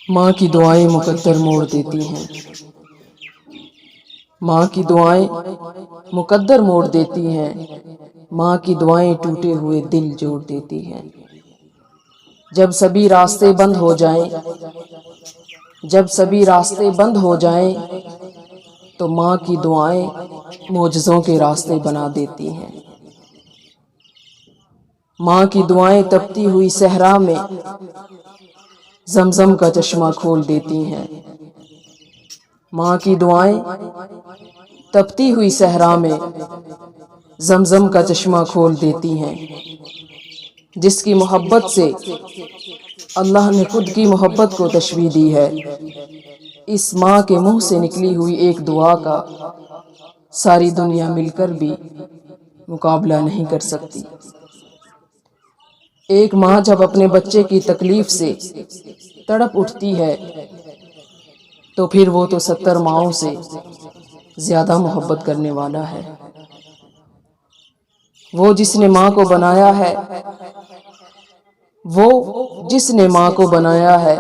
ماں کی دعائیں مقدر موڑ دیتی ہیں، ماں کی دعائیں مقدر موڑ دیتی ہیں، ماں کی دعائیں ٹوٹے ہوئے دل جوڑ دیتی ہیں۔ جب سبھی راستے بند ہو جائیں، جب سبھی راستے بند ہو جائیں تو ماں کی دعائیں معجزوں کے راستے بنا دیتی ہیں۔ ماں کی دعائیں تپتی ہوئی صحرا میں زمزم کا چشمہ کھول دیتی ہیں۔ ماں کی دعائیں تپتی ہوئی صحرا میں زمزم کا چشمہ کھول دیتی ہیں۔ جس کی محبت سے اللہ نے خود کی محبت کو تشبیہ دی ہے، اس ماں کے منہ سے نکلی ہوئی ایک دعا کا ساری دنیا مل کر بھی مقابلہ نہیں کر سکتی۔ ایک ماں جب اپنے بچے کی تکلیف سے تڑپ اٹھتی ہے تو پھر وہ تو 70 ماؤں سے زیادہ محبت کرنے والا ہے۔ وہ جس نے ماں کو بنایا ہے، وہ جس نے ماں کو بنایا ہے،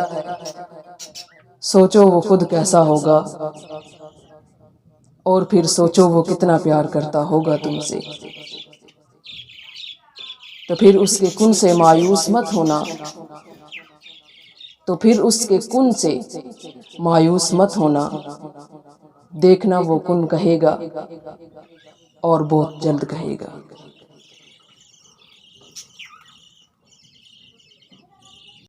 سوچو وہ خود کیسا ہوگا، اور پھر سوچو وہ کتنا پیار کرتا ہوگا تم سے۔ تو پھر اس کے کن سے مایوس مت ہونا، تو پھر اس کے کن سے مایوس مت ہونا، دیکھنا وہ کن کہے گا اور بہت جلد کہے گا۔